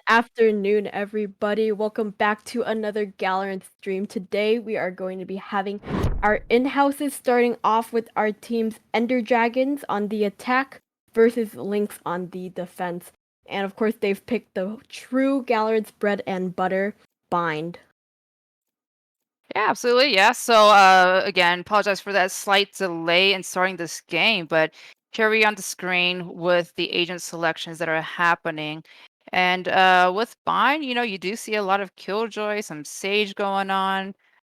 afternoon, everybody. Welcome back to another Galorant stream. Today, we are going to be having our in-houses starting off with our team's Enderdragons on the attack versus Lynx on the defense. And of course, they've picked the true Galorant's bread and butter, Bind. Yeah, absolutely. Yeah. So again, apologize for that slight delay in starting this game, but here we on the screen with the agent selections that are happening. And with Bind, you do see a lot of Killjoy, some Sage going on.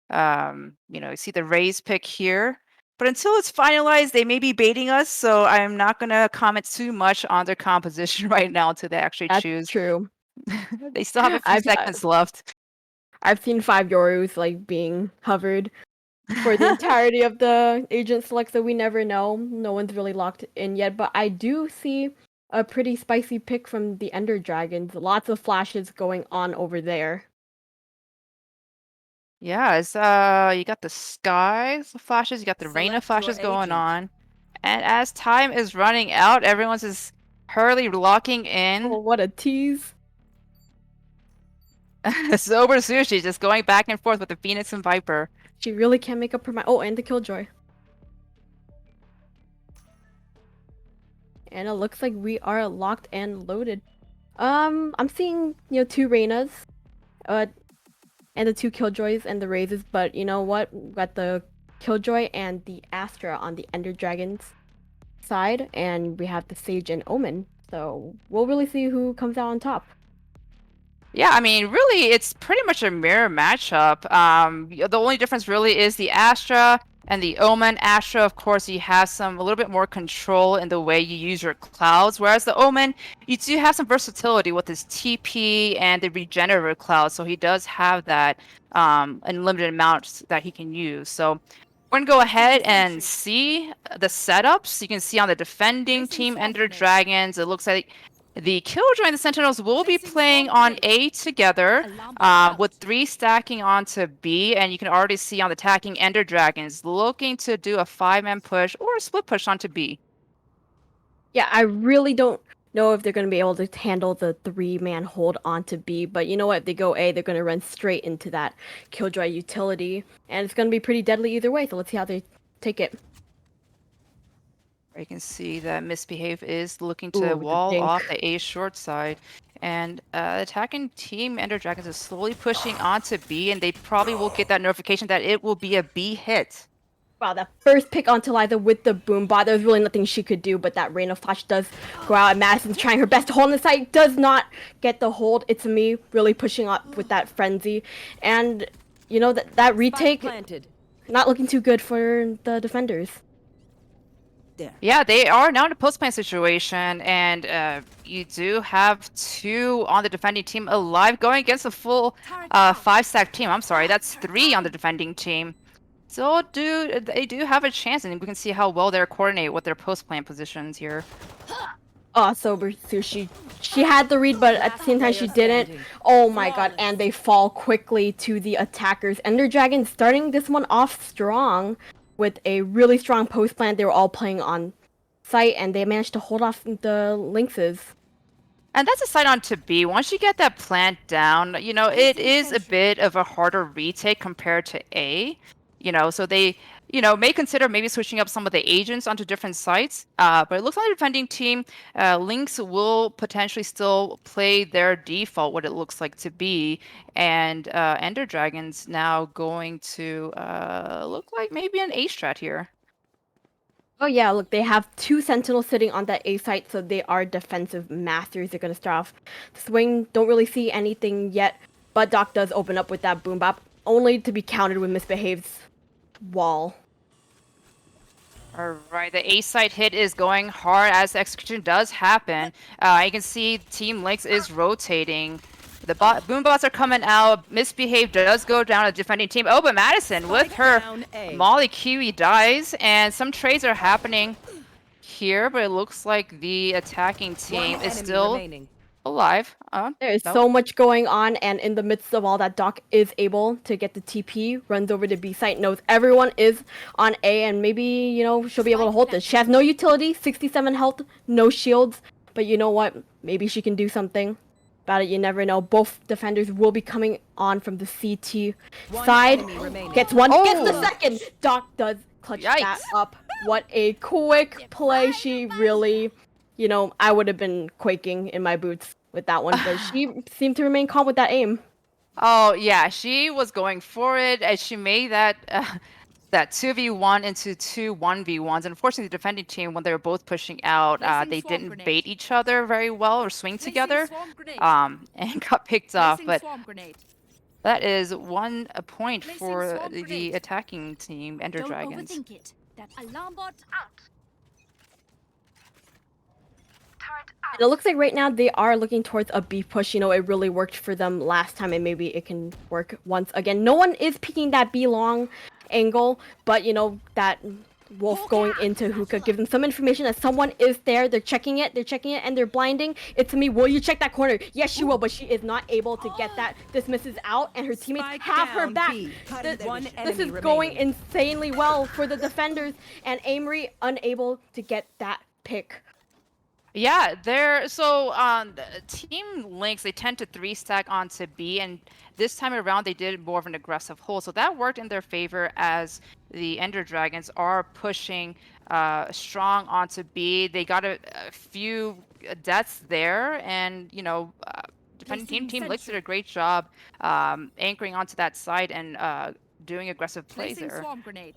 You see the Raze pick here. But until it's finalized, they may be baiting us, so I'm not gonna comment too much on their composition right now until they actually That's choose. true. They still have a few I've seconds left. I've seen 5 Yorus being hovered for the entirety of the agent select, so we never know. No one's really locked in yet, but I do see a pretty spicy pick from the Ender Dragons. Lots of flashes going on over there. Yeah, it's you got the skies flashes, you got the rain of flashes going on. And as time is running out, everyone's just hurriedly locking in. Oh, what a tease. Sober Sushi just going back and forth with the Phoenix and Viper. She really can't make up her mind. Oh, and the Killjoy. And it looks like we are locked and loaded. I'm seeing, two Reynas, and the two Killjoys and the Razes, but you know what? We got the Killjoy and the Astra on the Ender Dragons side, and we have the Sage and Omen. So we'll really see who comes out on top. Yeah, I mean, really, it's pretty much a mirror matchup. The only difference really is the Astra and the Omen. Astra, of course, you have a little bit more control in the way you use your clouds, whereas the Omen, you do have some versatility with his TP and the regenerative cloud, so he does have that unlimited amount that he can use. So we're gonna go ahead and see the setups. You can see on the defending team, Ender Dragons, it looks like the Killjoy and the Sentinels will be playing on A together, with 3 stacking onto B, and you can already see on the attacking Ender Dragons looking to do a 5-man push or a split push onto B. Yeah, I really don't know if they're going to be able to handle the 3-man hold onto B, but you know what? If they go A, they're going to run straight into that Killjoy utility, and it's going to be pretty deadly either way, so let's see how they take it. You can see that Misbehave is looking to Ooh, wall off the A short side. And attacking team Ender Dragons is slowly pushing onto B, and they probably will get that notification that it will be a B hit. Wow, that first pick onto Liza with the boom bot, there's really nothing she could do, but that Rain of Flash does go out, and Madison's trying her best to hold on the site, does not get the hold. It's me really pushing up with that frenzy, and you know that retake, not looking too good for the defenders. Yeah, they are now in a post-plant situation, and you do have 2 on the defending team alive going against a full 5-stack team. I'm sorry, that's 3 on the defending team. So they do have a chance, and we can see how well they're coordinated with their post-plant positions here. Oh, Sober Sushi. She had the read, but at the same time she didn't. Oh my god, and they fall quickly to the attackers. Ender Dragon starting this one off strong with a really strong post plant. They were all playing on site, and they managed to hold off the Lynxes. And that's a side on to B. Once you get that plant down, it is a bit of a harder retake compared to A. So they, may consider maybe switching up some of the agents onto different sites. But it looks like the defending team, Lynx will potentially still play their default, what it looks like to be. And Ender Dragons now going to look like maybe an A strat here. Oh yeah, look, they have 2 Sentinels sitting on that A site, so they are defensive masters. They're gonna start off the swing. Don't really see anything yet, but Doc does open up with that boom bop, only to be countered with Misbehave's wall. Alright, the A site hit is going hard as the execution does happen. You can see Team Lynx is rotating. The boom bots are coming out. Misbehave does go down to the defending team. Oh, but Madison with her Molly Kiwi dies, and some trades are happening here, but it looks like the attacking team is still alive. There is so much going on, and in the midst of all that, Doc is able to get the TP, runs over to B site, knows everyone is on A, and maybe, she'll be able to hold this. She has no utility, 67 health, no shields, but you know what? Maybe she can do something. about it. You never know. Both defenders will be coming on from the CT One side. enemy remaining. Gets one, gets the Oh. second. Doc does clutch that Yikes. up. What a quick play. She really, you know, I would have been quaking in my boots with that one, but she seemed to remain calm with that aim. Oh yeah, she was going for it, and she made that that 2v1 into two 1v1s. Unfortunately, the defending team, when they were both pushing out, Placing they swarm didn't grenade. bait each other very well or swing Placing together, swarm grenade. and got picked off. Placing But swarm grenade. that is one point Placing for swarm the grenade. attacking team, Don't Enderdragons. overthink it. That alarm bot out. And it looks like right now they are looking towards a B push. You know, it really worked for them last time, and maybe it can work once again. No one is peeking that B long angle, but you know, that Wolf going into hookah gives them some information that someone is there. They're checking it, and they're blinding. It's me. Will you check that corner? Yes, she will, but she is not able to get that. This misses out, and her teammates Spike have her down, back. B. This, One this enemy is going remaining. insanely well for the defenders, and Amory unable to get that pick. Yeah, they're so Team Lynx, they tend to 3-stack onto B, and this time around they did more of an aggressive hold, so that worked in their favor as the Enderdragons are pushing strong onto B. They got a few deaths there, and you know, defending team Lynx did a great job anchoring onto that side and doing aggressive plays Placing there. swarm grenade.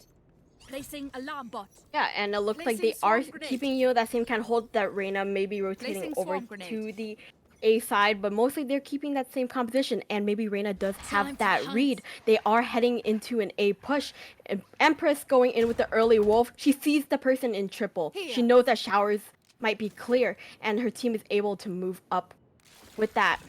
Placing alarm bot. Yeah, and it looks like Placing they are swarm grenade. keeping, you know, that same kind of hold that Reyna may be rotating Placing over swarm grenade. to the A side, but mostly they're keeping that same composition, and maybe Reyna does Time have to that hunt. read. They are heading into an A push. And Empress going in with the early wolf. She sees the person in triple. She Here. knows that showers might be clear, and her team is able to move up with that.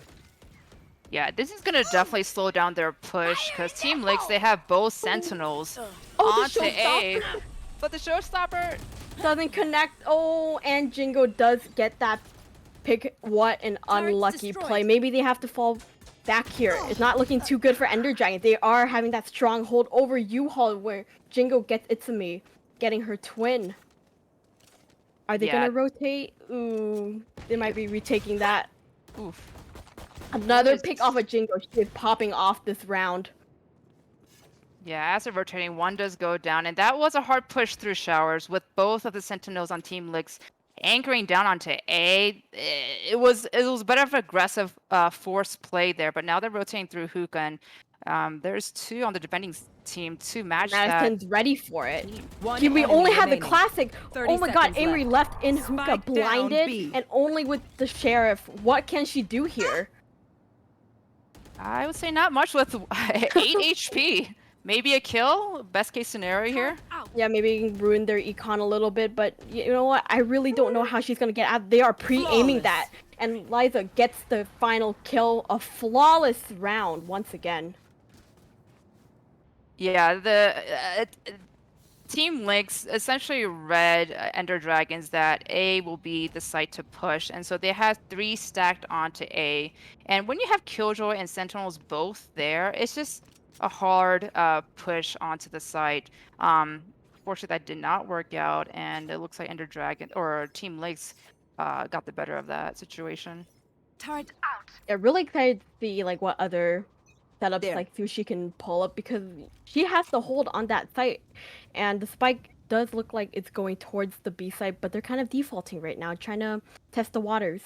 Yeah, this is gonna definitely slow down their push because Team Lynx, they have both Sentinels Oh, the onto A, showstopper but the showstopper. doesn't connect. Oh, and Jingo does get that pick. What an unlucky destroyed. play. Maybe they have to fall back here. It's not looking too good for Enderdragon. They are having that strong hold over U-Haul where Jingo gets Itsumi, getting her twin. Are they Yeah. gonna rotate? Ooh, they might be retaking that. Oof. Another is- pick off of Jingo. She is popping off this round. Yeah, as they're rotating, one does go down, and that was a hard push through showers with both of the Sentinels on Team Lynx anchoring down onto A. It was a bit of aggressive forced play there, but now they're rotating through hookah, and there's two on the defending team to match that. Madison's ready for it. One See, we enemy only have the remaining. classic. 30 Oh my god, seconds Amory left in hookah, Spike down blinded, B. and only with the sheriff. What can she do here? I would say not much with 8 HP. Maybe a kill, best case scenario here. Out. Yeah, maybe ruin their econ a little bit, but you know what? I really don't know how she's gonna get out. They are pre-aiming Flawless. that, and Liza gets the final kill. A flawless round once again. Yeah, the Team Lynx essentially read Enderdragons that A will be the site to push, and so they have 3 stacked onto A. And when you have Killjoy and Sentinels both there, it's just a hard push onto the site. Fortunately, that did not work out, and it looks like Enderdragon or Team Lynx got the better of that situation. Turret out. Yeah, really excited to see like what other setups There. like Sushi can pull up because she has to hold on that site, and the spike does look like it's going towards the B site, but they're kind of defaulting right now, trying to test the waters,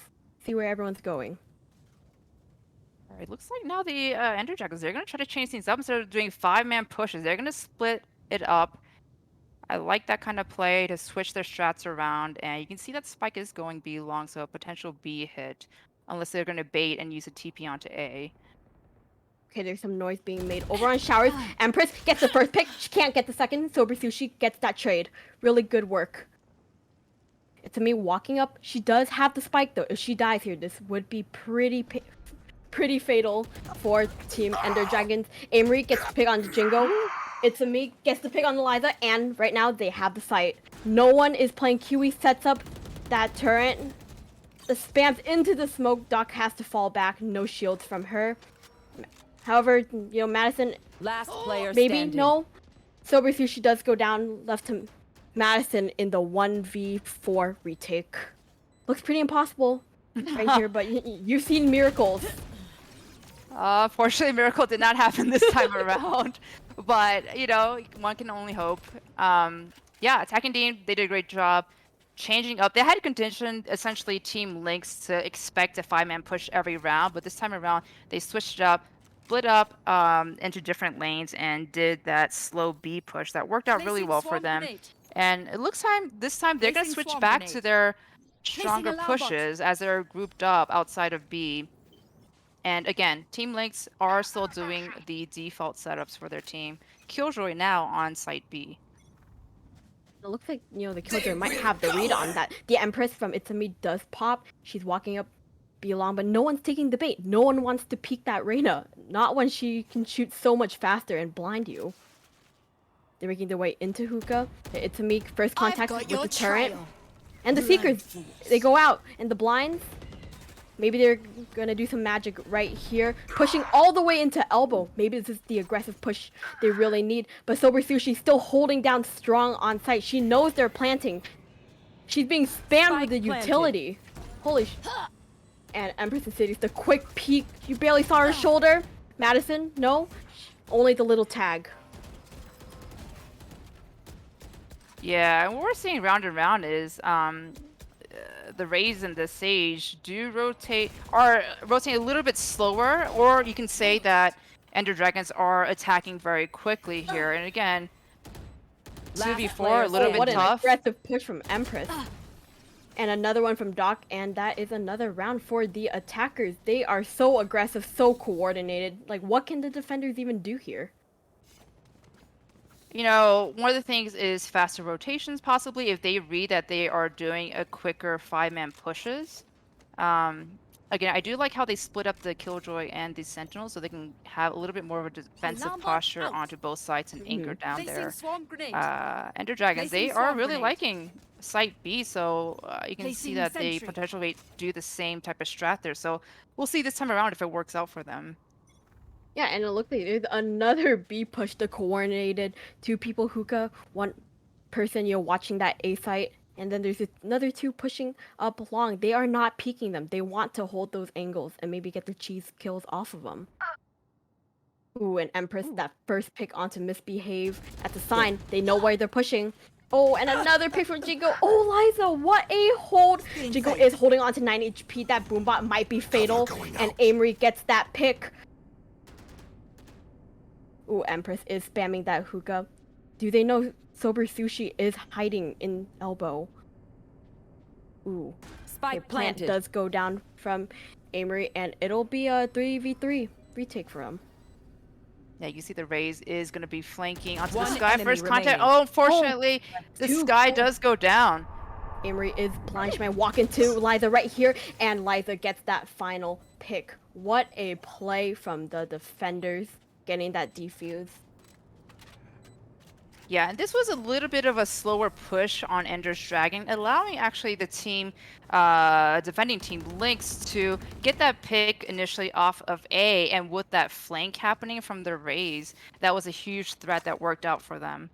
see where everyone's going. All right, looks like now the Enderdragons, they're going to try to change things up instead of doing 5-man pushes. They're going to split it up. I like that kind of play to switch their strats around, and you can see that spike is going B long, so a potential B hit, unless they're going to bait and use a TP onto A. Okay, there's some noise being made over on showers. Empress gets the first pick. She can't get the second. Sober Sushi gets that trade. Really good work. It's me walking up. She does have the spike though. If she dies here, this would be pretty fatal for Team Enderdragons. Amory gets the pick on Jingo. It's me gets the pick on Eliza, and right now they have the site. No one is playing QE. Sets up that turret. The spams into the smoke. Doc has to fall back. No shields from her. However, you know, Madison, Last player maybe, standing. no. Sober Sushi does go down, left to Madison in the 1v4 retake. Looks pretty impossible. right here, but you've seen miracles. Fortunately, miracle did not happen this time around, but you know, one can only hope. Yeah, attacking team, they did a great job changing up. They had conditioned essentially Team Lynx to expect a 5-man push every round, but this time around they switched it up, split up into different lanes, and did that slow B push that worked out really Placing well for swarm them. grenade. And it looks this time they're gonna Placing switch swarm back to grenade. their Placing stronger alarm bot. pushes as they're grouped up outside of B. And again, Team Lynx are still doing the default setups for their team. Killjoy now on site B. It looks like, the Killjoy might have the read on that. The Empress from It's a Me does pop. She's walking up B-long, but no one's taking the bait. No one wants to peek that Reyna. Not when she can shoot so much faster and blind you. They're making their way into hookah. It's a Me first contact with the turret. And the Seekers, they go out. And the blinds, maybe they're gonna do some magic right here. Pushing all the way into elbow. Maybe this is the aggressive push they really need. But Sober Sushi's still holding down strong on site. She knows they're planting. She's being spammed with the utility. Holy sh... And Empress and City's the quick peek. You barely saw her shoulder. Madison, no. Only the little tag. Yeah, and what we're seeing round and round is the Rays and the Sage are rotating a little bit slower, or you can say that Enderdragons are attacking very quickly here. And again, 2v4, a little bit what tough. An aggressive push from Empress. And another one from Doc, and that is another round for the attackers. They are so aggressive, so coordinated. Like, what can the defenders even do here? You know, one of the things is faster rotations, possibly, if they read that they are doing a quicker 5-man pushes. Again, I do like how they split up the Killjoy and the Sentinel so they can have a little bit more of a defensive posture onto both sides and anchor down there. Ender Dragons, they are really liking Site B, so you can see that they potentially do the same type of strat there. So we'll see this time around if it works out for them. Yeah, and it looks like there's another B push, the coordinated 2 people hookah, 1 person, watching that A site, and then there's another 2 pushing up long. They are not peeking them. They want to hold those angles and maybe get the cheese kills off of them. Ooh, and Empress, that first pick onto Misbehave at the sign. They know where they're pushing. Oh, and another pick from Jingo. Oh, Liza, what a hold. Jingo is holding on to 9 HP. That boombot might be fatal, and Amory gets that pick. Ooh, Empress is spamming that hookah. Do they know Sober Sushi is hiding in elbow? Ooh. Spike plant planted. does go down from Amory, and it'll be a 3v3 retake for him. Yeah, you see the Rays is going to be flanking onto the One Sky. enemy First contact. remaining. Oh, unfortunately, the Sky does go down. Amory is blind. Man walking to Liza right here, and Liza gets that final pick. What a play from the defenders, getting that defuse. Yeah, and this was a little bit of a slower push on Ender's Dragon, allowing actually the team, defending team Lynx to get that pick initially off of A, and with that flank happening from the Rays, that was a huge threat that worked out for them.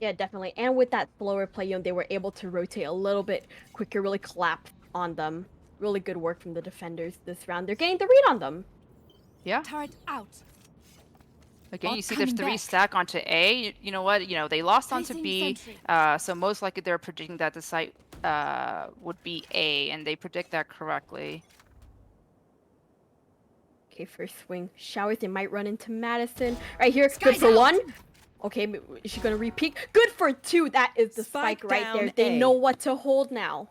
Yeah, definitely. And with that slower play, they were able to rotate a little bit quicker, really collapse on them. Really good work from the defenders this round. They're getting the read on them. Yeah. Turret out. Again, you see there's 3 stack onto A. You know what? They lost onto B, so most likely they're predicting that the site would be A, and they predict that correctly. Okay, first swing. Showers, they might run into Madison. Right here, good for 1. Okay, is she gonna repeat? Good for 2. That is the spike right there. They know what to hold now.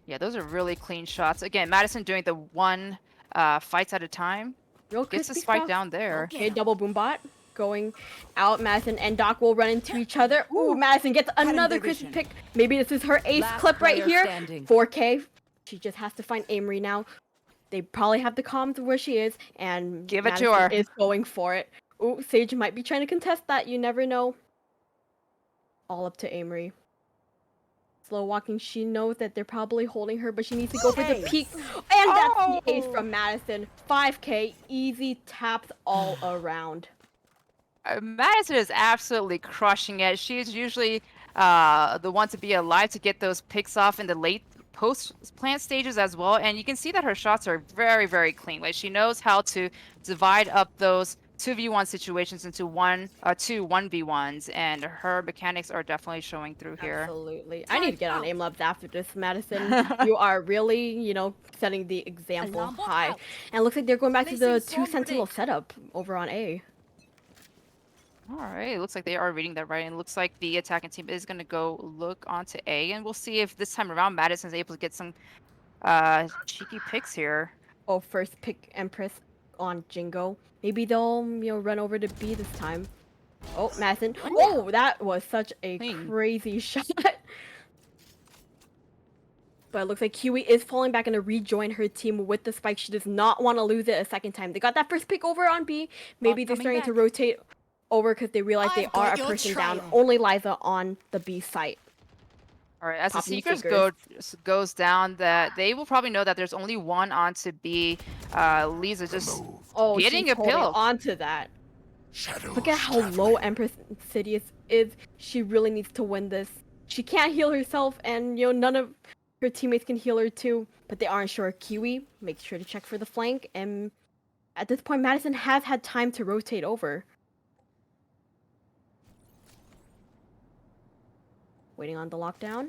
Yeah, those are really clean shots. Again, Madison doing the 1 fights at a time. Real Gets the crispy spike stuff. down there. Okay, double boombot going out. Madison and Doc will run into each other. Ooh, Madison gets another crispy pick. Maybe this is her ace clip right here. 4K. She just has to find Amory now. They probably have the comms of where she is, and give it Madison to her. Is going for it. Ooh, Sage might be trying to contest that. You never know. All up to Amory. Slow walking, she knows that they're probably holding her, but she needs to go for the peek. And that's the ace from Madison. 5K, easy taps all around. Madison is absolutely crushing it. She's usually the one to be alive to get those picks off in the late post-plant stages as well, and you can see that her shots are very, very clean. Like, she knows how to divide up those 2v1 situations into two 1v1s, and her mechanics are definitely showing through here. Absolutely. I need to get on aim labs after this, Madison. You are really, setting the example Alarm bot high. out. And it looks like they're going back to Placing the swarm 2 sentinel grenade. setup over on A. All right, it looks like they are reading that right, and it looks like the attacking team is going to go look onto A, and we'll see if this time around Madison's able to get some cheeky picks here. Oh, first pick Empress on Jingo. Maybe they'll, run over to B this time. Oh, Madison. Oh, that was such a Clean. crazy shot. But it looks like Kiwi is falling back and to rejoin her team with the spike. She does not want to lose it a second time. They got that first pick over on B. Maybe they're coming starting to back. rotate over because they realize they I've are got a your person down. trail. Only Liza on the B site. All right, as the Popping Seekers fingers. goes down, that they will probably know that there's only one onto B. Lisa just Oh, getting she's a holding pill. onto that. Shadows Look at how low Empress Insidious is. She really needs to win this. She can't heal herself, and none of her teammates can heal her too. But they aren't sure. Kiwi makes sure to check for the flank, and at this point, Madison has had time to rotate over. Waiting on the lockdown.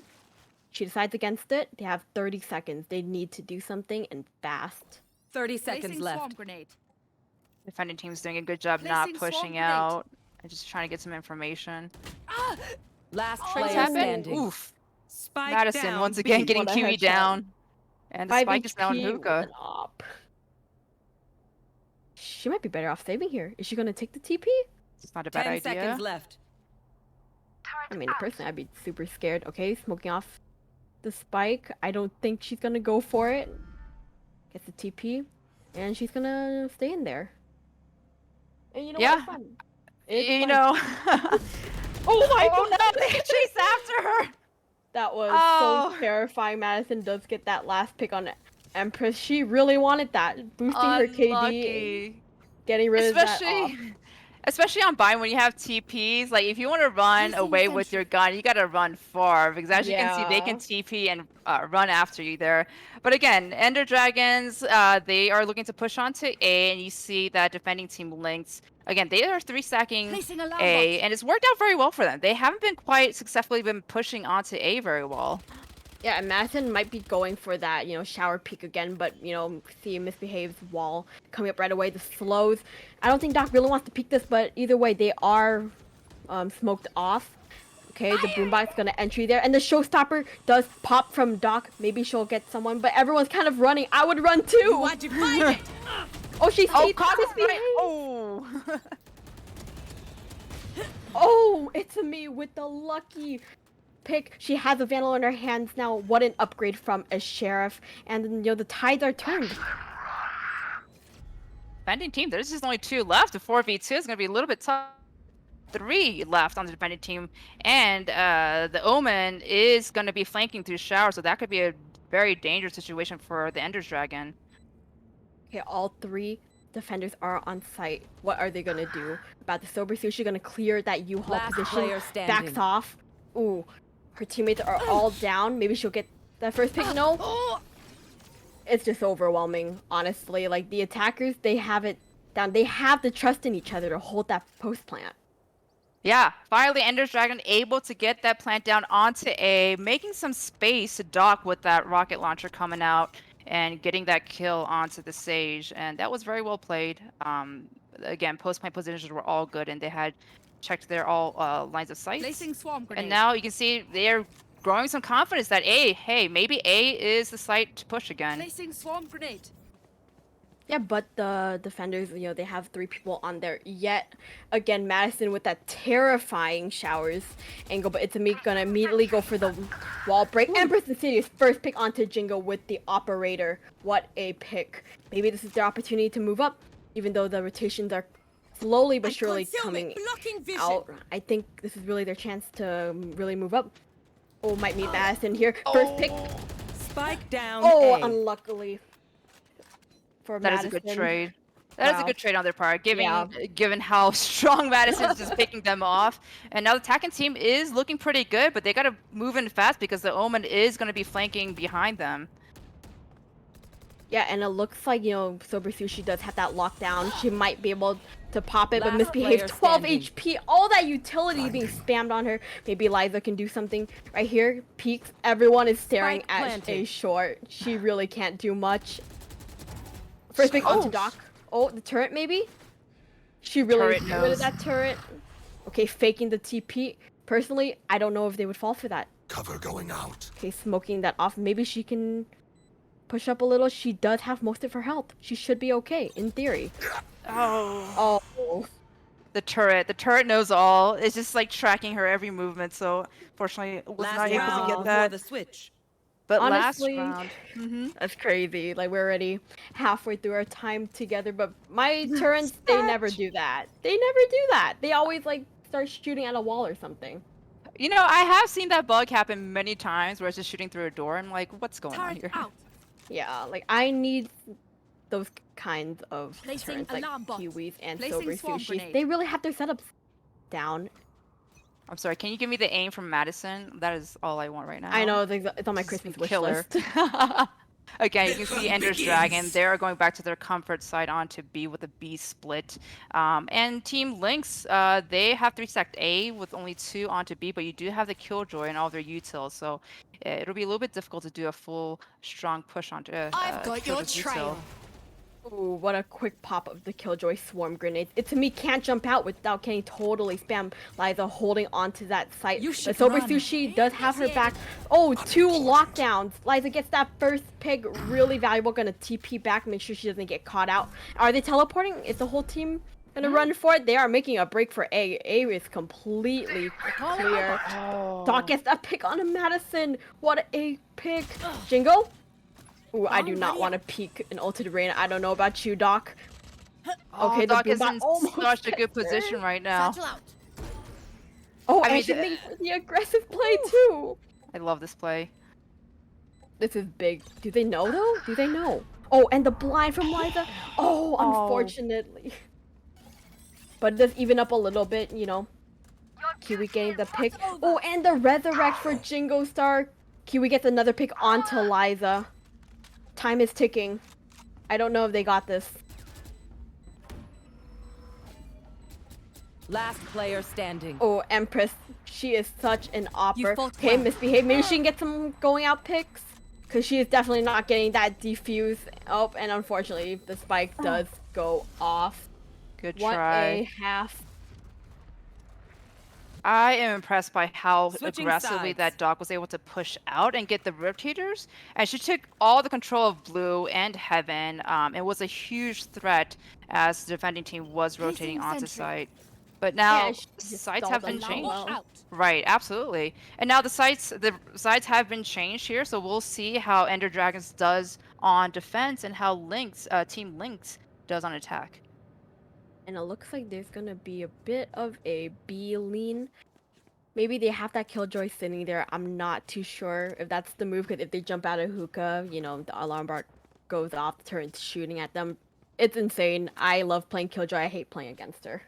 She decides against it. They have 30 seconds. They need to do something and fast. 30 seconds Placing left. swarm grenade. Defending team's doing a good job not Placing swarm pushing grenade. out and just trying to get some information. Last What's player happened? standing. Oof. Spike Madison down. once again B. getting What a Kiwi headshot. down. And the 5 spike is now in HP with hookah. an op. She might be better off saving here. Is she going to take the TP? It's not a bad 10 idea. seconds left. I mean, personally, I'd be super scared. Okay, smoking off the spike. I don't think she's gonna go for it. Gets the TP, and she's gonna stay in there. And you know Yeah. what's fun? It's You fun. know. Oh my Oh god! no, they chase after her. That was Oh. so terrifying. Madison does get that last pick on Empress. She really wanted that, boosting her KD, Unlucky. getting rid of that op. Especially on Bind when you have TPs, like if you want to run Using away with sentry. your gun, you gotta run far because as you can see, they Yeah. can TP and run after you there. But again, Enderdragons, they are looking to push onto A, and you see that defending team Lynx. Again, they are 3-stacking Placing alarm A, bot. and it's worked out very well for them. They haven't been quite successfully been pushing onto A very well. Yeah, and Madison might be going for that, shower peek again, but, see Misbehaves wall coming up right away, the slows. I don't think Doc really wants to peek this, but either way, they are smoked off. Okay, the Boombot's gonna entry there, and the Showstopper does pop from Doc. Maybe she'll get someone, but everyone's kind of running. I would run too! Why'd you find it? Oh, she Oh, sees caught Misbehave! right. Oh. Oh, it's me with the lucky pick. She has a Vandal in her hands now. What an upgrade from a Sheriff. And, the tides are turned. Defending team, there's just only 2 left. The 4v2 is going to be a little bit tough. 3 left on the defending team. And the Omen is going to be flanking through Shower, so that could be a very dangerous situation for the Ender's Dragon. Okay, all 3 defenders are on site. What are they gonna do about the Sober Suit? She's gonna clear that U-Haul Last position. player standing. Backs off. Ooh, her teammates are all down. Maybe she'll get that first pick. No. It's just overwhelming, honestly. Like, the attackers, they have it down. They have the trust in each other to hold that post plant. Yeah, finally Ender's Dragon able to get that plant down onto A, making some space to dock with that rocket launcher coming out and getting that kill onto the Sage. And that was very well played. Again, post-plant positions were all good, and they had checked their all lines of sight. Placing swarm grenade. And now you can see they're growing some confidence that hey, maybe A is the site to push again. Placing swarm grenade. Yeah, but the defenders, they have 3 people on there. Yet, again, Madison with that terrifying showers angle, but it's gonna immediately go for the wall break. Empress Insidious first pick onto Jingo with the operator. What a pick. Maybe this is their opportunity to move up, even though the rotations are slowly but surely coming out. I think this is really their chance to really move up. Oh, might meet Madison here. First pick. Spike down. Oh, A. unluckily. For That is Madison. a good trade. That is a Wow. good trade on their part, given Yeah. given how strong Madison's just picking them off. And now the attacking team is looking pretty good, but they gotta move in fast because the Omen is gonna be flanking behind them. Yeah, and it looks like, Sober Sushi does have that lockdown. She might be able to pop it, but Last misbehaves. player 12 standing. HP, all that utility being spammed on her. Maybe Liza can do something. Right here, peeks. Everyone is staring Spike at planted. a short. She really can't do much. First pick onto Doc. Oh, the turret maybe? She really Turret got rid of knows. that turret. Okay, faking the TP. Personally, I don't know if they would fall for that. Cover going out. Okay, smoking that off. Maybe she can push up a little. She does have most of her health. She should be okay, in theory. Oh, Oh. the turret knows all. It's just like tracking her every movement. So fortunately, was Last not able to round get before that. the switch. But Honestly, last round, that's crazy. Like, we're already halfway through our time together, but my turrets, they never do that. They never do that. They always, like, start shooting at a wall or something. you know, I have seen that bug happen many times where it's just shooting through a door. I'm like, what's going on Turret here? out. Yeah, like, I need those kinds of Placing turrets, like alarm bot. Kiwis and Placing Sober swarm Sushis. grenade. They really have their setups down. I'm sorry. Can you give me the aim from Madison? That is all I want right now. I know, it's on my Just Christmas be wish killer. list. Okay, you can see Ender's Dragon. They're going back to their comfort side onto B with a B split. And Team Lynx, they have 3-stacked A with only 2 onto B, but you do have the Killjoy and all their utils, so it'll be a little bit difficult to do a full strong push onto I've got your Killjoy's trail. util. Ooh, what a quick pop of the Killjoy swarm grenade. It to me can't jump out without getting totally spammed. Liza holding onto that site. You But should Sober run. Sushi does have her back. Oh, 2 lockdowns. Liza gets that first pick, really valuable. Gonna TP back, make sure she doesn't get caught out. Are they teleporting? Is the whole team gonna run for it? They are making a break for A. A is completely clear. Doc gets that pick on a Madison. What a pick. Jingo? Ooh, I do not want to peek an ulted Reyna. I don't know about you, Doc. Okay, the Doc is Boombot in almost such a good gets her. position right now. Satchel out. Oh, I and mean, she makes the aggressive play too. I love this play. This is big. Do they know though? Do they know? Oh, and the blind from Liza. Oh, unfortunately. But it does even up a little bit, Kiwi getting the pick. Oh, and the resurrect for Jingo Star. Kiwi gets another pick onto Liza. Time is ticking. I don't know if they got this. Last player standing. Oh, Empress. She is such an opera. fought Okay, well. misbehave. Maybe she can get some going out picks. Because she is definitely not getting that defuse. Oh, and unfortunately, the spike does go off. Good What try. a half. I am impressed by how Switching aggressively sides. that Doc was able to push out and get the rotators. And she took all the control of Blue and Heaven. It was a huge threat as the defending team was rotating Placing onto sentry. site. But now she just sites stalled have a been lot changed. well. Out. Right, absolutely. And now the sites have been changed here, so we'll see how Ender Dragons does on defense and how Team Lynx does on attack. And it looks like there's gonna be a bit of a B lean. Maybe they have that Killjoy sitting there. I'm not too sure if that's the move, because if they jump out of hookah, the alarm bar goes off, the turret's shooting at them. It's insane. I love playing Killjoy. I hate playing against her.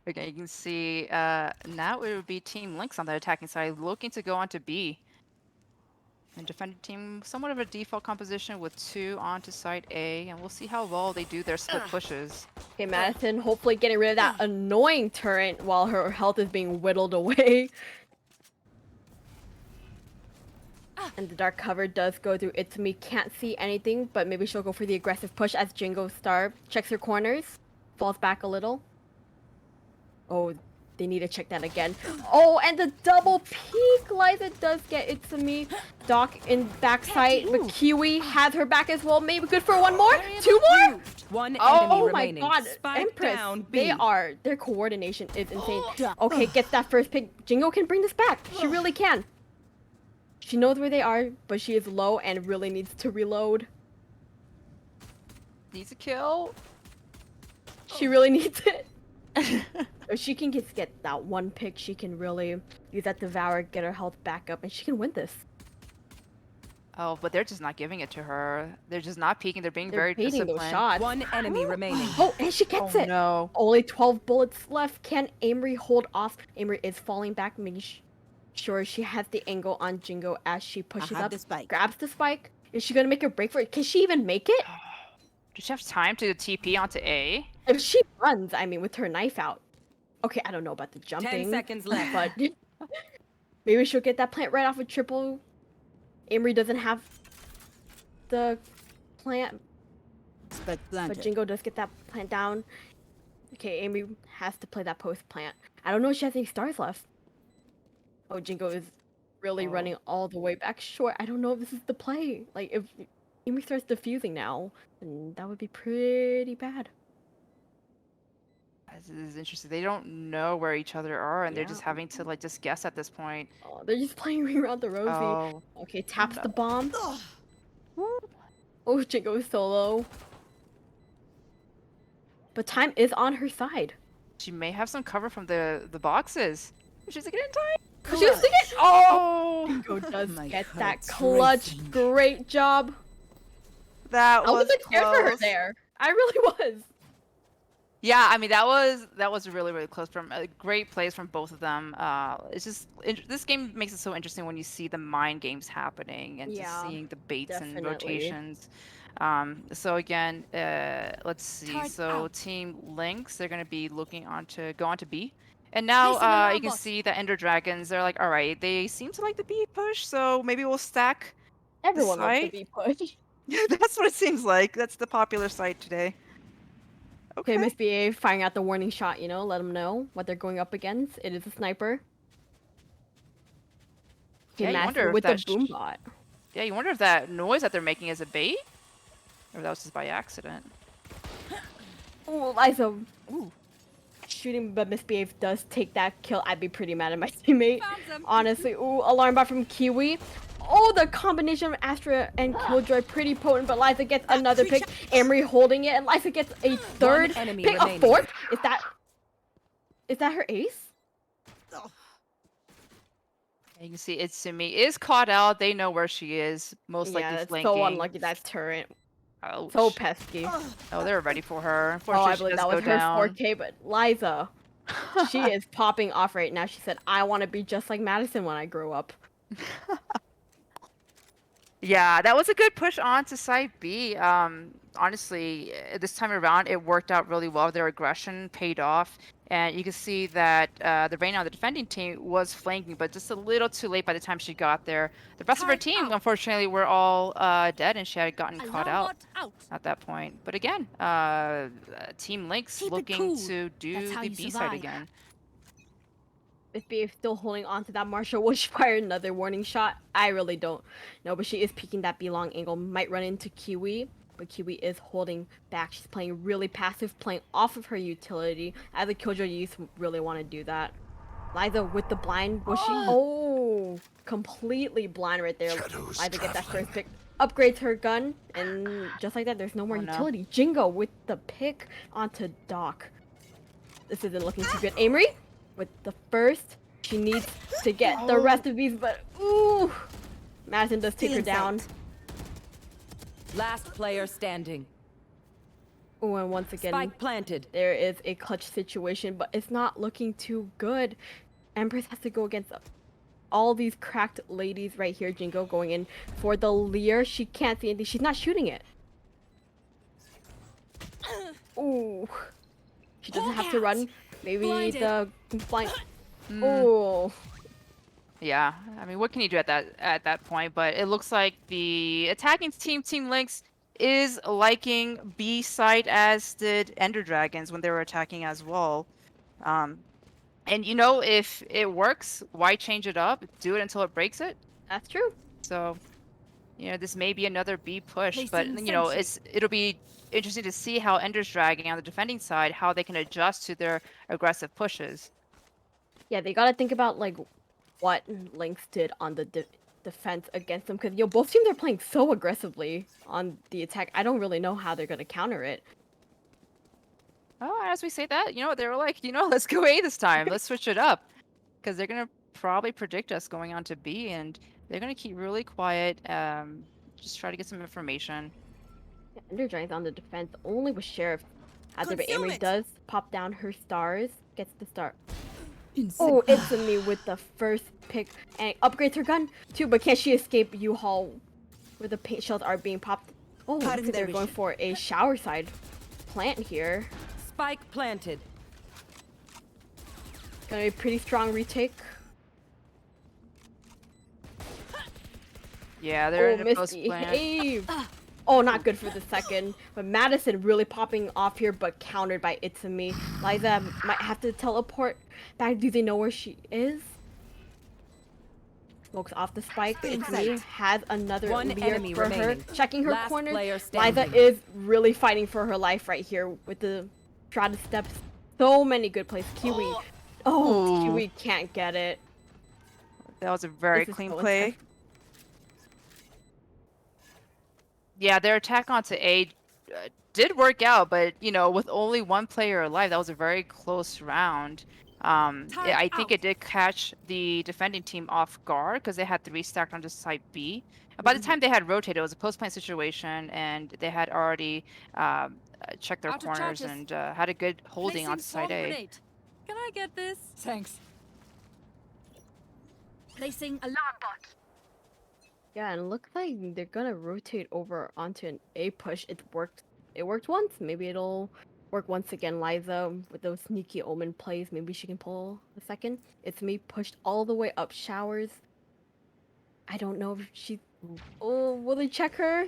Okay, you can see now it would be Team Lynx on the attacking side looking to go on to B. And defending team, somewhat of a default composition with 2 onto site A, and we'll see how well they do their split pushes. Okay, Madison hopefully getting rid of that annoying turret while her health is being whittled away. And the dark cover does go through It's Me. Can't see anything, but maybe she'll go for the aggressive push as Jingo Star checks her corners. Falls back a little. Oh, they need to check that again. Oh, and the double peek! Liza does get It's Me. Doc in backside, but Kiwi has her back as well. Maybe good for one more? 2 more? One enemy Oh my remaining. god, Spike Empress, down B. their coordination is insane. Okay, gets that first pick. Jingo can bring this back. She really can. She knows where they are, but she is low and really needs to reload. Needs a kill. She really needs it. If she can just get that one pick, she can really use that Devour, get her health back up, and she can win this. Oh, but they're just not giving it to her. They're just not peeking. They're being They're very baiting those disciplined. shots. One enemy remaining. Oh, and she Oh gets it. no. Only 12 bullets left. Can Amory hold off? Amory is falling back, making sure she has the angle on Jingo as she pushes have up, the spike. grabs the spike. Is she gonna make a break for it? Can she even make it? Does she have time to TP onto A? If she runs, I mean, with her knife out. Okay, I don't know about the 10 jumping, seconds left. but maybe she'll get that plant right off a triple. Amory doesn't have the plant, Spike but planted. Jingo does get that plant down. Okay, Amy has to play that post plant. I don't know if she has any stars left. Oh, Jingo is really running all the way back short. I don't know if this is the play. Like, if Amy starts defusing now, then that would be pretty bad. This is interesting. They don't know where each other are, and they're just Yeah. having to like just guess at this point. Oh, they're just playing around the Rosie. Oh, Okay, taps no. the bomb. Oh, Jingo is solo. But time is on her side. She may have some cover from the boxes. She's like, in time. She was thinking, Oh, Jingo does My get that heart's clutch. racing. Great job. that I was wasn't scared for her close. there. I really was. Yeah, I mean that was really close from great plays from both of them. It's just this game makes it so interesting when you see the mind games happening and just Yeah, seeing the baits and definitely. rotations. So again, let's see. Turret So out. Team Lynx, they're gonna be looking on to go on to B. And now Placing alarm you can bot. see the Enderdragons. They're like, all right, they seem to like the B push, so maybe we'll stack. Everyone loves to site? be pushed. That's what it seems like. That's the popular site today. Okay, Miss BA firing out the warning shot, you know, let them know what they're going up against. It is a sniper. Yeah, you Master wonder if with the that boom bot. Yeah, you wonder if that noise that they're making is a bait? Or if that was just by accident. Ooh, Liza Ooh. shooting, but Miss BA does take that kill. I'd be pretty mad at my teammate. Found them. Honestly, ooh, alarm bot from Kiwi. Oh, the combination of Astra and Killjoy pretty potent, but Liza gets another pick. Amory holding it, and Liza gets a third enemy pick, a remaining. fourth. Is that her ace? And you can see Itsumi is caught out. They know where she is. Most Yeah, likely that's flanking. so unlucky. That turret, Ouch. so pesky. Oh, they're ready for her. Oh, Unfortunately, I she believe does that go was her down. 4K, but Liza, she is popping off right now. She said, "I want to be just like Madison when I grow up." Yeah, that was a good push on to side B. Honestly, this time around, it worked out really well. Their aggression paid off. And you can see that the Reyna on the defending team was flanking, but just a little too late by the time she got there. The rest of her Turret team, out. unfortunately, were all dead, and she had gotten caught Alarm out bot out. at that point. But again, Team Lynx Keep it looking cool. to do That's how the you B side survive. again. Miss BA still holding on to that Marshall. Will she fire another warning shot? I really don't know, but she is peeking that B long angle. Might run into Kiwi, but Kiwi is holding back. She's playing really passive, playing off of her utility. As a Killjoy, you really want to do that. Liza with the blind. Was she? Oh, completely blind right there. Liza gets that first pick. Upgrades her gun, and just like that, there's no more Oh, no. utility. Jingo with the pick onto Doc. This isn't looking too good. Amory with the first. She needs to get the rest of these, but ooh, Madison does take her down. Last player standing. Ooh, and once again, Spike planted. there is a clutch situation, but it's not looking too good. Empress has to go against all these cracked ladies right here. Jingo going in for the Lear. She can't see anything. She's not shooting it. Ooh. She doesn't have to run. Maybe Blinded. the blind. Oh. Yeah, I mean, what can you do at that point? But it looks like the attacking team, Team Lynx, is liking B side, as did Enderdragons when they were attacking as well. And you know, if it works, why change it up? Do it until it breaks it. That's true. So, you know, this may be another B push, but Placing you know, sentry. it'll be interesting to see how Ender's Dragon on the defending side, how they can adjust to their aggressive pushes. Yeah, they gotta think about like what Lynx did on the defense against them, because both teams are playing so aggressively on the attack. I don't really know how they're gonna counter it. Oh, as we say that, you know, they were like, you know, let's go A this time. Let's switch it up. Because they're going to probably predict us going on to B. And They're gonna keep really quiet. Just try to get some information. Yeah, Enderdragons on the defense only with Sheriff. After the Consume Amory it! does pop down her stars, gets the star. Oh, it's me with the first pick and upgrades her gun too, but can she escape U-Haul where the paint shells are being popped? Oh, looks like they're going for a shower side plant here. Spike planted. Gonna be a pretty strong retake. Yeah, they're in the post Misty. plant. Hey. Oh, not good for the second. But Madison really popping off here, but countered by It's Me. Liza might have to teleport back. Do they know where she is? Smokes off the spike. It's Me has another One leer enemy for her. remaining. Checking her Last corner. player Liza standing. is really fighting for her life right here with the Strata steps. So many good plays. Kiwi. Oh, Ooh. Kiwi can't get it. That was a very This is clean so play. intense. Yeah, their attack onto A did work out, but you know, with only one player alive, that was a very close round. Turret I think out. it did catch the defending team off guard because they had 3 stacked onto side B. And by the time they had rotated, it was a post-plant situation, and they had already checked their Out of corners charges. and had a good holding Placing onto side swarm A. grenade. Can I get this? Thanks. Placing alarm bot. Yeah, and it looks like they're gonna rotate over onto an A push. It worked. It worked once. Maybe it'll work once again. Liza with those sneaky omen plays. Maybe she can pull a second. It's Me pushed all the way up showers. I don't know if she. Oh, will they check her?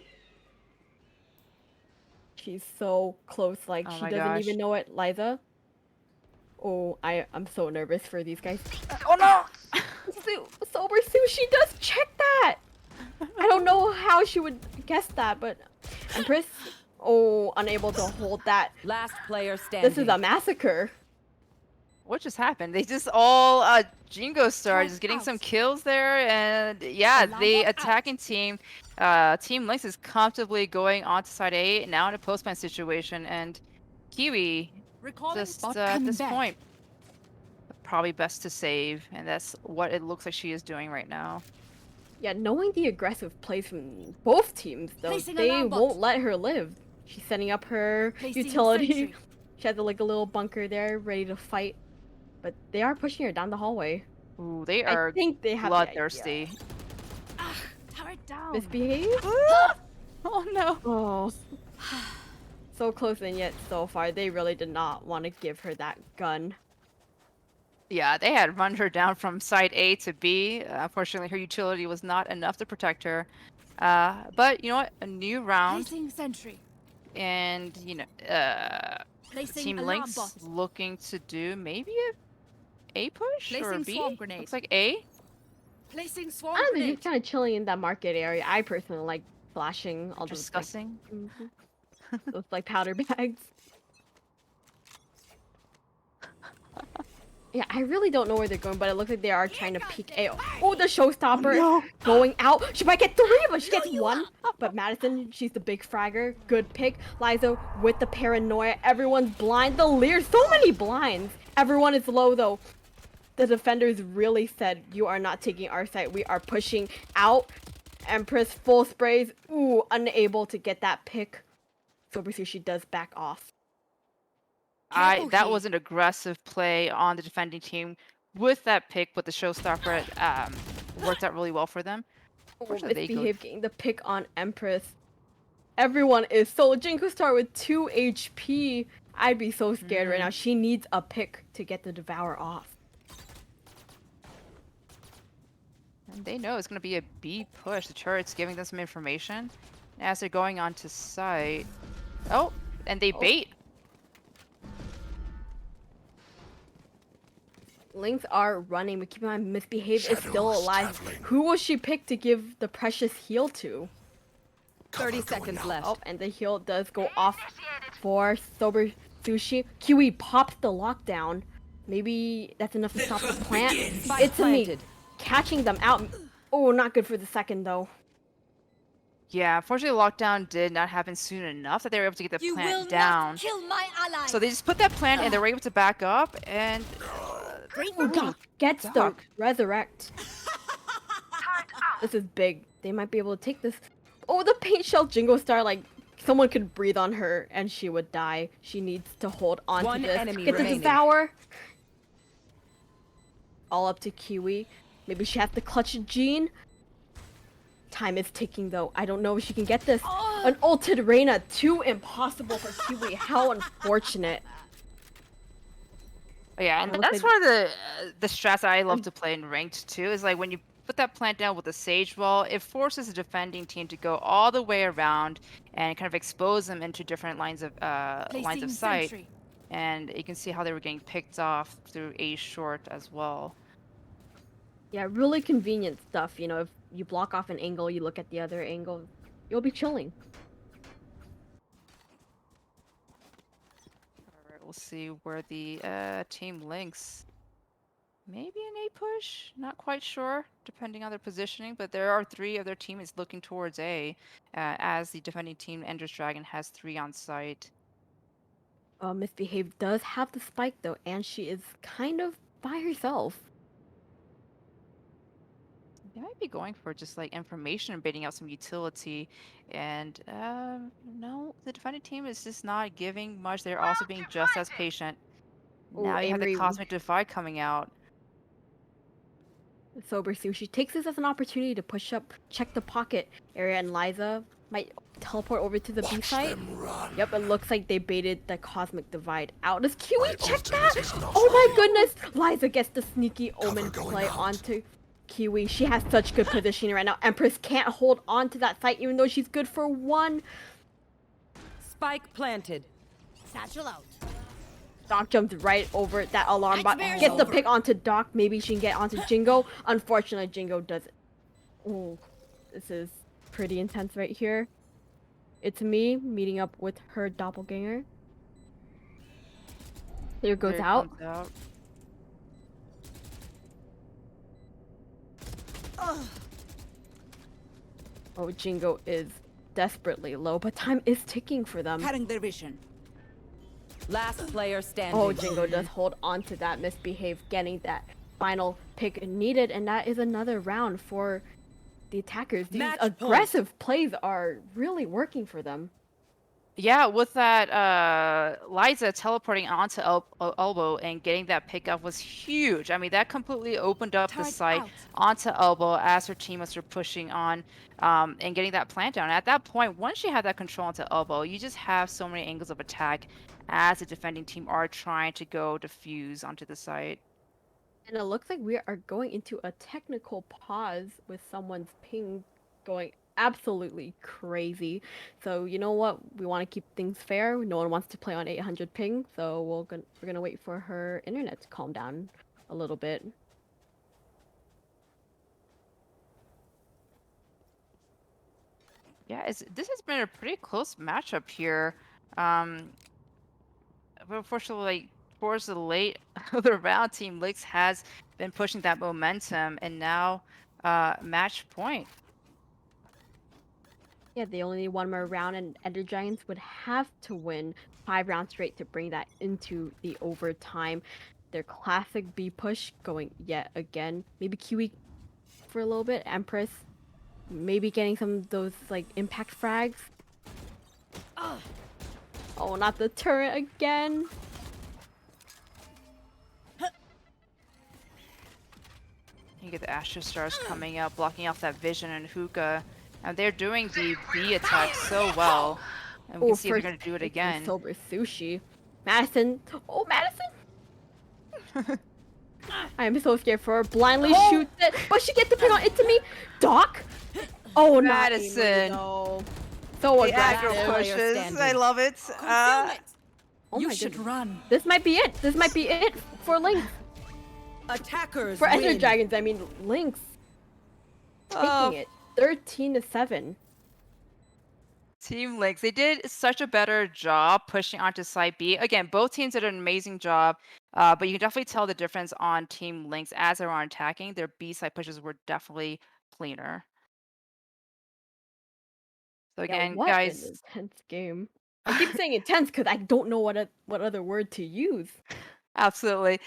She's so close. Like Oh she my doesn't gosh. even know it. Liza. Oh, I'm so nervous for these guys. Oh no! Sober Sue, she does check that. I don't know how she would guess that, but Empress, oh, unable to hold that. Last player standing. This is a massacre. What just happened? They just all Jingo started just getting out. some kills there, and yeah, Alarm the bot out. attacking team, Team Lynx is comfortably going onto side A now in a post-plant situation, and Kiwi Recalling just bot at coming this back. point probably best to save, and that's what it looks like she is doing right now. Yeah, knowing the aggressive plays from both teams, though, Placing they alarm bot. won't let her live. She's setting up her Placing utility. sentry. She has like a little bunker there, ready to fight. But they are pushing her down the hallway. Ooh, they I are think they have the idea. bloodthirsty. Turret down. Misbehave? Oh no! Oh. So close and yet so far. They really did not want to give her that gun. Yeah, they had run her down from side A to B. Unfortunately, her utility was not enough to protect her. But you know what? A new round, Placing sentry. and you know, Placing Team alarm Lynx bot. looking to do maybe a push or a Placing B. swarm grenade. Looks like A. Placing swarm I don't know, grenade. just kind of chilling in that market area. I personally like flashing all those like, Discussing. those like powder bags. Yeah, I really don't know where they're going, but it looks like they are trying to peek A. Oh, the showstopper going out. She might get 3, but she gets 1. But Madison, she's the big fragger. Good pick. Liza with the paranoia. Everyone's blind. The leer, so many blinds. Everyone is low though. The defenders really said, you are not taking our side. We are pushing out. Empress full sprays. Ooh, unable to get that pick. So obviously she does back off. That was an aggressive play on the defending team with that pick, with the showstopper. Worked out really well for them. Unfortunately, they go- Misbehave getting the pick on Empress. Everyone is so Jinko Star with 2 HP. I'd be so scared right now. She needs a pick to get the Devour off. And they know it's going to be a B push. The turret's giving them some information as they're going on to site. Oh, and they bait. Lynx are running, but keep in mind, Misbehave is still alive. Who will she pick to give the precious heal to? 30 seconds left. Oh, and the heal does go off for Sober Sushi. Kiwi pops the lockdown. Maybe that's enough to stop the plant. Spike It's me planted. catching them out. Oh, not good for the second though. Yeah, unfortunately, the lockdown did not happen soon enough that they were able to get the You will plant down. not kill my ally. So they just put that plant and they were able to back up and Ooh, gets the Doc. resurrect. This is big. They might be able to take this. Oh, the paint shell Jingle Star, like, someone could breathe on her and she would die. She needs to hold on One to this. enemy Get the remaining. Devour. All up to Kiwi. Maybe she has to clutch Jean. Time is ticking though. I don't know if she can get this. An ulted Reyna. Too impossible for Kiwi. How unfortunate. Yeah, and It looks that's like- one of the strats that I love to play in ranked too. Is like when you put that plant down with the sage wall, it forces the defending team to go all the way around and kind of expose them into different lines of Placing sight. sentry. And you can see how they were getting picked off through A short as well. Yeah, really convenient stuff. You know, if you block off an angle, you look at the other angle, you'll be chilling. All right, we'll see where the team Lynx. Maybe an A push, not quite sure, depending on their positioning. But there are 3 of their teammates looking towards A, as the defending team Enderdragon has 3 on site. Misbehave does have the spike though, and she is kind of by herself. They might be going for just like information and baiting out some utility. And no, the defending team is just not giving much. They're also being just as patient. Ooh, Now you have the Amory- Cosmic Divide coming out. Sober Sue. She takes this as an opportunity to push up, check the pocket area, and Liza might teleport over to the B site. Yep, it looks like they baited the Cosmic Divide out. Does Kiwi check that? Oh my goodness! Liza gets the sneaky Omen play onto Kiwi. She has such good positioning right now. Empress can't hold on to that site even though she's good for 1. Spike planted. Satchel out. Doc jumps right over that alarm bot. Nightmare's Gets the over. pick onto Doc. Maybe she can get onto Jingo. Unfortunately, Jingo doesn't. Ooh, this is pretty intense right here. It's me meeting up with her doppelganger. Here goes There it out. comes out. Oh, Jingo is desperately low, but time is ticking for them. Cutting their vision. Last player standing. Oh, Jingo does hold on to that misbehave, getting that final pick needed, and that is another round for the attackers. These Match point. aggressive plays are really working for them. Yeah, with that Liza teleporting onto elbow and getting that pickup was huge. I mean, that completely opened up the Turret site out. onto elbow as her teammates were pushing on and getting that plant down. At that point, once you have that control onto elbow, you just have so many angles of attack as the defending team are trying to go diffuse onto the site. And it looks like we are going into a technical pause with someone's ping going absolutely crazy. So you know what? We want to keep things fair. No one wants to play on 800 ping, so we're gonna wait for her internet to calm down a little bit. Yeah, this has been a pretty close matchup here. But unfortunately, like, towards the late of the round, Team Lynx has been pushing that momentum, and now match point. Yeah, they only need 1 more round, and Enderdragons would have to win 5 rounds straight to bring that into the overtime. Their classic B push going yet again. Maybe Kiwi for a little bit. Empress maybe getting some of those like impact frags. Oh, not the turret again. You get the Astro Stars coming out, blocking off that Vision and Hookah. And they're doing the B attack so well. And we can see if they're going to do it again. Sober Sushi. Madison. Oh, Madison. I am so scared for her. Blindly shoots it. But she gets the pin on it to me. Doc. Oh, Madison. Not Amy, no. So The aggro aggressive. pushes. standing. I love it. Concealment. Oh You my should goodness. run. This might be it. This might be it for Lynx. Attackers For win. Enderdragons, I mean Lynx. Taking it 13-7. Team Lynx, they did such a better job pushing onto site B. Again, both teams did an amazing job, but you can definitely tell the difference on Team Lynx as they were on attacking. Their B side pushes were definitely cleaner. So Yeah, again, what guys, an intense game. I keep saying intense because I don't know what other word to use. absolutely.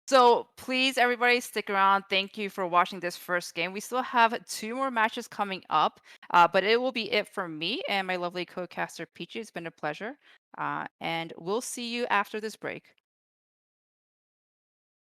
So please, everybody, stick around. Thank you for watching this first game. We still have 2 more matches coming up, but it will be it for me and my lovely co-caster Peachy. It's been a pleasure, and we'll see you after this break.